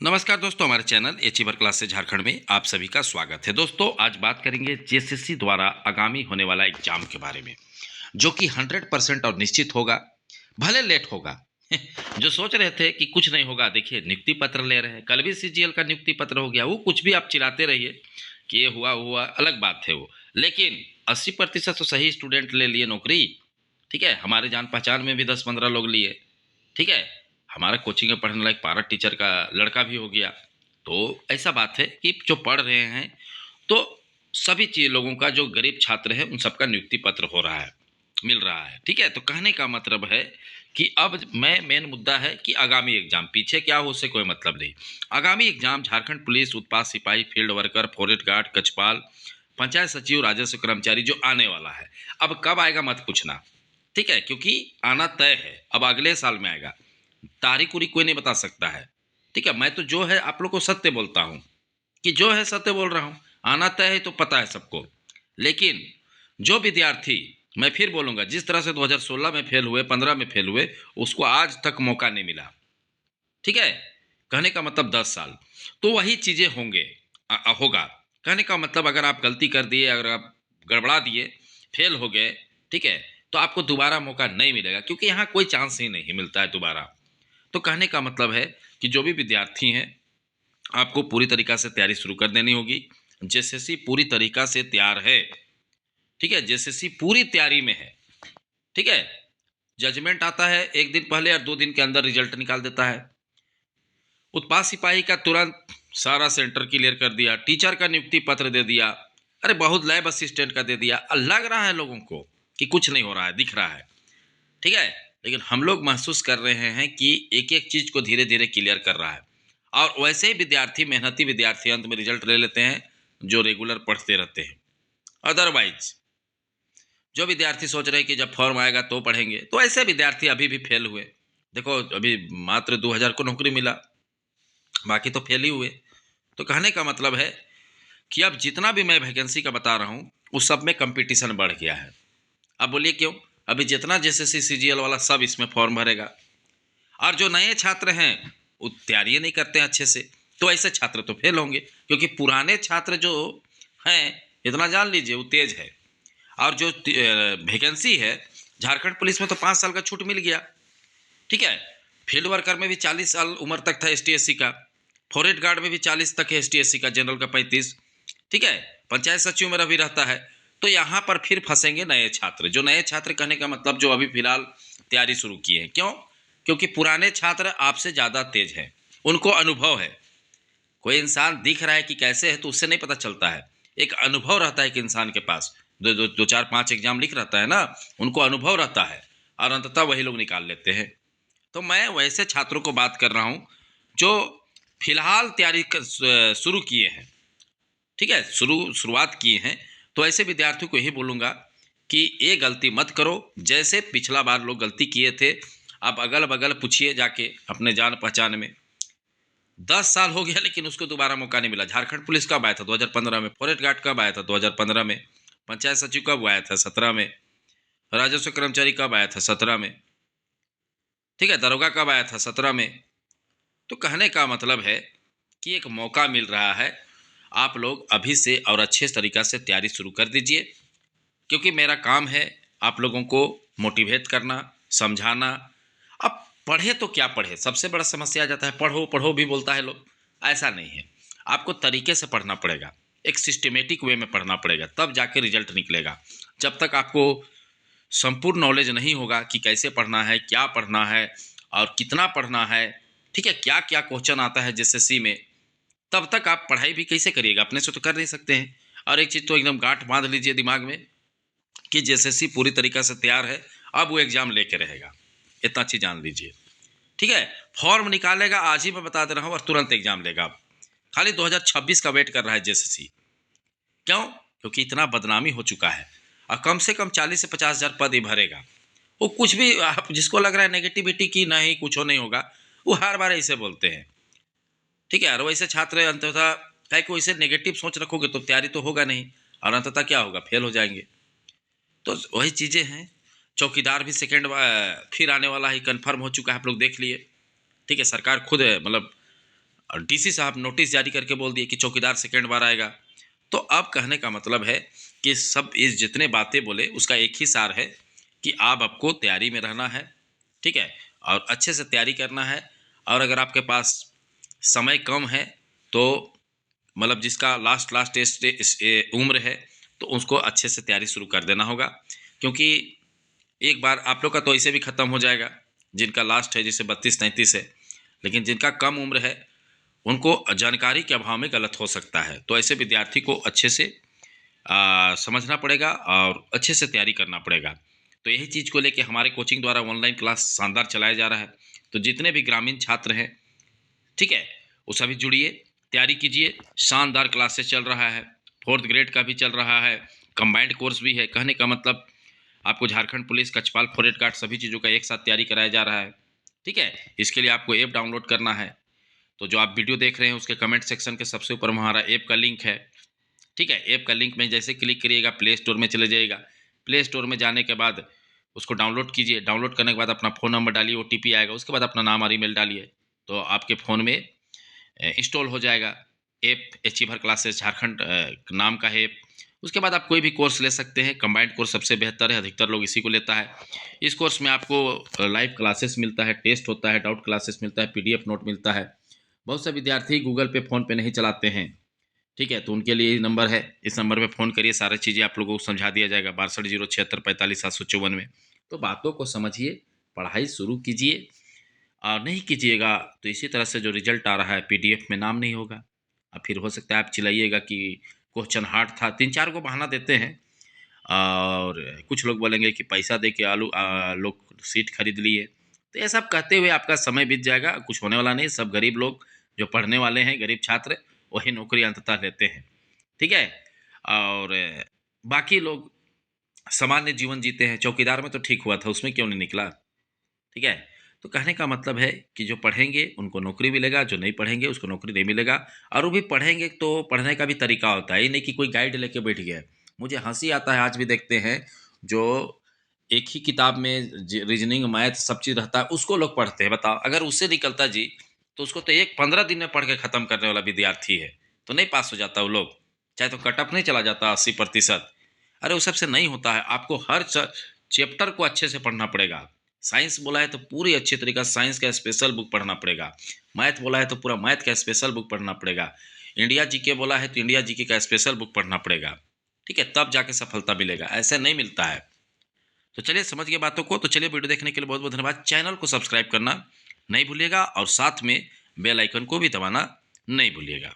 नमस्कार दोस्तों, हमारे चैनल एचीवर क्लास से झारखंड में आप सभी का स्वागत है। दोस्तों, आज बात करेंगे जेएसएससी द्वारा आगामी होने वाला एग्जाम के बारे में, जो कि 100% और निश्चित होगा, भले लेट होगा। जो सोच रहे थे कि कुछ नहीं होगा, देखिए नियुक्ति पत्र ले रहे हैं, कल भी सीजीएल का नियुक्ति पत्र हो गया। वो कुछ भी आप चिल्लाते रहिए कि ये हुआ हुआ, अलग बात है वो, लेकिन 80% तो सही स्टूडेंट ले लिए नौकरी। ठीक है, हमारे जान पहचान में भी 10-15 लोग लिए। ठीक है, हमारा कोचिंग में पढ़ने लायक पारा टीचर का लड़का भी हो गया। तो ऐसा बात है कि जो पढ़ रहे हैं, तो सभी चीज लोगों का, जो गरीब छात्र है उन सबका नियुक्ति पत्र हो रहा है, मिल रहा है। ठीक है, तो कहने का मतलब है कि अब मैं मेन मुद्दा है कि आगामी एग्जाम, पीछे क्या हो उससे कोई मतलब नहीं। आगामी एग्जाम झारखंड पुलिस, उत्पाद सिपाही, फील्ड वर्कर, फॉरेस्ट गार्ड, कचपाल, पंचायत सचिव, राजस्व कर्मचारी जो आने वाला है, अब कब आएगा मत पूछना। ठीक है, क्योंकि आना तय है, अब अगले साल में आएगा। तारीख उरीख कोई नहीं बता सकता है। ठीक है, मैं तो जो है आप लोग को सत्य बोलता हूँ, कि जो है सत्य बोल रहा हूँ। आना तय है तो पता है सबको। लेकिन जो विद्यार्थी, मैं फिर बोलूंगा, जिस तरह से 2016 में फेल हुए, 15 में फेल हुए, उसको आज तक मौका नहीं मिला। ठीक है, कहने का मतलब 10 साल तो वही चीजें होंगे, होगा। कहने का मतलब अगर आप गलती कर दिए, अगर आप गड़बड़ा दिए, फेल हो गए, ठीक है, तो आपको दोबारा मौका नहीं मिलेगा, क्योंकि यहाँ कोई चांस ही नहीं मिलता है दोबारा। तो कहने का मतलब है कि जो भी विद्यार्थी हैं, आपको पूरी तरीका से तैयारी शुरू कर देनी होगी। जेएसएससी पूरी तरीका से तैयार है। ठीक है, जेएसएससी पूरी तैयारी में है। ठीक है, जजमेंट आता है एक दिन पहले और 2 दिन के अंदर रिजल्ट निकाल देता है। उत्पाद सिपाही का तुरंत सारा सेंटर क्लियर कर दिया, टीचर का नियुक्ति पत्र दे दिया, अरे बहुत लैब असिस्टेंट का दे दिया। लग रहा है लोगों को कि कुछ नहीं हो रहा है, दिख रहा है। ठीक है, लेकिन हम लोग महसूस कर रहे हैं कि एक एक चीज को धीरे धीरे क्लियर कर रहा है। और वैसे ही विद्यार्थी, मेहनती विद्यार्थी अंत में रिजल्ट ले लेते हैं, जो रेगुलर पढ़ते रहते हैं। अदरवाइज जो विद्यार्थी सोच रहे हैं कि जब फॉर्म आएगा तो पढ़ेंगे, तो ऐसे विद्यार्थी अभी भी फेल हुए। देखो, अभी मात्र 2000 को नौकरी मिला, बाकी तो फेल ही हुए। तो कहने का मतलब है कि अब जितना भी मैं वैकेंसी का बता रहा हूँ, उस सब में कंपटीशन बढ़ गया है। अब बोलिए क्यों? अभी जितना जेएसएससी सीजीएल वाला सब इसमें फॉर्म भरेगा, और जो नए छात्र हैं वो तैयारी नहीं करते हैं अच्छे से, तो ऐसे छात्र तो फेल होंगे। क्योंकि पुराने छात्र जो हैं, इतना जान लीजिए, वो तेज है। और जो वैकेंसी है, झारखंड पुलिस में तो 5 साल का छूट मिल गया। ठीक है, फील्ड वर्कर में भी 40 साल उम्र तक था एसटीएससी का, फॉरेस्ट गार्ड में भी 40 तक है एसटीएससी का, जनरल का 35। ठीक है, पंचायत सचिव में भी रहता है। तो यहाँ पर फिर फंसेंगे नए छात्र। जो नए छात्र, कहने का मतलब जो अभी फिलहाल तैयारी शुरू किए हैं। क्यों? क्योंकि पुराने छात्र आपसे ज़्यादा तेज हैं, उनको अनुभव है। कोई इंसान दिख रहा है कि कैसे है, तो उससे नहीं पता चलता है। एक अनुभव रहता है कि इंसान के पास दो दो दो चार पांच एग्जाम लिख रहता है ना, उनको अनुभव रहता है, और अंततः वही लोग निकाल लेते हैं। तो मैं वैसे छात्रों को बात कर रहा हूँ जो फिलहाल तैयारी शुरू किए हैं। ठीक है, शुरुआत किए हैं। तो ऐसे विद्यार्थियों को यही बोलूँगा कि ये गलती मत करो, जैसे पिछला बार लोग गलती किए थे। आप अगल बगल पूछिए जाके अपने जान पहचान में, 10 साल हो गया लेकिन उसको दोबारा मौका नहीं मिला। झारखंड पुलिस कब आया था? 2015 में। फॉरेस्ट गार्ड कब आया था? 2015 में। पंचायत सचिव कब आया था? 17 में। राजस्व कर्मचारी कब आया था? 17 में। ठीक है, दरोगा कब आया था? 17 में। तो कहने का मतलब है कि एक मौका मिल रहा है, आप लोग अभी से और अच्छे तरीक़ा से तैयारी शुरू कर दीजिए। क्योंकि मेरा काम है आप लोगों को मोटिवेट करना, समझाना। अब पढ़े तो क्या पढ़े, सबसे बड़ा समस्या आ जाता है, पढ़ो पढ़ो भी बोलता है लोग। ऐसा नहीं है, आपको तरीके से पढ़ना पड़ेगा, एक सिस्टमेटिक वे में पढ़ना पड़ेगा, तब जाके रिजल्ट निकलेगा। जब तक आपको संपूर्ण नॉलेज नहीं होगा कि कैसे पढ़ना है, क्या पढ़ना है और कितना पढ़ना है, ठीक है, क्या क्या क्वेश्चन आता है जेएसएससी में, तब तक आप पढ़ाई भी कैसे करिएगा? अपने से तो कर नहीं सकते हैं। और एक चीज़ तो एकदम गांठ बांध लीजिए दिमाग में कि जेएसएससी पूरी तरीक़ा से तैयार है, अब वो एग्ज़ाम लेके रहेगा। इतना चीज़ जान लीजिए। ठीक है, फॉर्म निकालेगा, आज ही मैं बता दे रहा हूँ, और तुरंत एग्ज़ाम लेगा। खाली 2026 का वेट कर रहा है जेएसएससी। क्यों? क्योंकि इतना बदनामी हो चुका है, और कम से कम 40 से 50 हज़ार पद ही भरेगा। वो कुछ भी, आप जिसको लग रहा है नेगेटिविटी की नहीं कुछ नहीं होगा, वो हर बार ऐसे बोलते हैं। ठीक है, और वैसे छात्र अंततः, काहे को वैसे नेगेटिव सोच रखोगे तो तैयारी तो होगा नहीं, और अंततः क्या होगा? फेल हो जाएंगे। तो वही चीज़ें हैं। चौकीदार भी सेकेंड फिर आने वाला ही कंफर्म हो चुका है, आप लोग देख लिए। ठीक है, सरकार खुद है, मतलब और डीसी साहब नोटिस जारी करके बोल दिए कि चौकीदार सेकेंड बार आएगा। तो अब कहने का मतलब है कि सब इस जितने बातें बोले उसका एक ही सार है कि आप आपको तैयारी में रहना है, ठीक है, और अच्छे से तैयारी करना है। और अगर आपके पास समय कम है तो मतलब जिसका लास्ट उम्र है तो उसको अच्छे से तैयारी शुरू कर देना होगा, क्योंकि एक बार आप लोग का तो ऐसे भी ख़त्म हो जाएगा, जिनका लास्ट है जैसे 32-33 है, लेकिन जिनका कम उम्र है उनको जानकारी के अभाव में गलत हो सकता है। तो ऐसे विद्यार्थी को अच्छे से समझना पड़ेगा और अच्छे से तैयारी करना पड़ेगा। तो यही चीज़ को लेके हमारे कोचिंग द्वारा ऑनलाइन क्लास शानदार चलाया जा रहा है। तो जितने भी ग्रामीण छात्र हैं, ठीक है, वो सभी जुड़िए, तैयारी कीजिए। शानदार क्लासेस चल रहा है, 4th ग्रेड का भी चल रहा है, कंबाइंड कोर्स भी है। कहने का मतलब आपको झारखंड पुलिस, कक्षपाल, फॉरेस्ट गार्ड सभी चीज़ों का एक साथ तैयारी कराया जा रहा है, ठीक है। इसके लिए आपको ऐप डाउनलोड करना है। तो जो आप वीडियो देख रहे हैं उसके कमेंट सेक्शन के सबसे ऊपर हमारा ऐप का लिंक है, ठीक है। ऐप का लिंक में जैसे क्लिक करिएगा प्ले स्टोर में चले जाइएगा। प्ले स्टोर में जाने के बाद उसको डाउनलोड कीजिए। डाउनलोड करने के बाद अपना फ़ोन नंबर डालिए, OTP आएगा, उसके बाद अपना नाम और ईमेल डालिए, तो आपके फ़ोन में इंस्टॉल हो जाएगा ऐप। अचीवर क्लासेस झारखंड नाम का है ऐप। उसके बाद आप कोई भी कोर्स ले सकते हैं। कंबाइंड कोर्स सबसे बेहतर है, अधिकतर लोग इसी को लेता है। इस कोर्स में आपको लाइव क्लासेस मिलता है, टेस्ट होता है, डाउट क्लासेस मिलता है, PDF नोट मिलता है। बहुत से विद्यार्थी गूगल पे, फ़ोन पे नहीं चलाते हैं, ठीक है, तो उनके लिए ये नंबर है, इस नंबर पे फ़ोन करिए, सारी चीज़ें आप लोगों को समझा दिया जाएगा 62 076 45 754 में। तो बातों को समझिए, पढ़ाई शुरू कीजिए, और नहीं कीजिएगा तो इसी तरह से जो रिजल्ट आ रहा है PDF में नाम नहीं होगा। अब फिर हो सकता है आप चिल्लाइएगा कि क्वेश्चन हार्ड था, 3-4 को बहाना देते हैं, और कुछ लोग बोलेंगे कि पैसा दे के लोग सीट खरीद लिए। तो ये सब कहते हुए आपका समय बीत जाएगा, कुछ होने वाला नहीं। सब गरीब लोग जो पढ़ने वाले हैं, गरीब छात्र, वही नौकरी अंततः लेते हैं, ठीक है। और बाकी लोग सामान्य जीवन जीते हैं। चौकीदार में तो ठीक हुआ था, उसमें क्यों नहीं निकला, ठीक है। तो कहने का मतलब है कि जो पढ़ेंगे उनको नौकरी मिलेगा, जो नहीं पढ़ेंगे उसको नौकरी नहीं मिलेगा। और वो भी पढ़ेंगे तो पढ़ने का भी तरीका होता है, ये नहीं कि कोई गाइड लेके बैठ गया है। मुझे हंसी आता है, आज भी देखते हैं जो एक ही किताब में रीजनिंग, मैथ सब चीज़ रहता है, उसको लोग पढ़ते हैं। बताओ, अगर उससे निकलता जी तो उसको तो एक 15 दिन में पढ़ के ख़त्म करने वाला विद्यार्थी है, तो नहीं पास हो जाता वो लोग, चाहे तो कट ऑफ नहीं चला जाता 80%। अरे वो सबसे नहीं होता है, आपको हर चैप्टर को अच्छे से पढ़ना पड़ेगा। साइंस बोला है तो पूरी अच्छी तरीका साइंस का स्पेशल बुक पढ़ना पड़ेगा। मैथ बोला है तो पूरा मैथ का स्पेशल बुक पढ़ना पड़ेगा। इंडिया जीके बोला है तो इंडिया जीके का स्पेशल बुक पढ़ना पड़ेगा, ठीक है, तब जाके सफलता मिलेगा, ऐसे नहीं मिलता है। तो चलिए समझ गए बातों को। तो चलिए, वीडियो देखने के लिए बहुत बहुत धन्यवाद। चैनल को सब्सक्राइब करना नहीं भूलिएगा और साथ में बेल आइकन को भी दबाना नहीं भूलिएगा।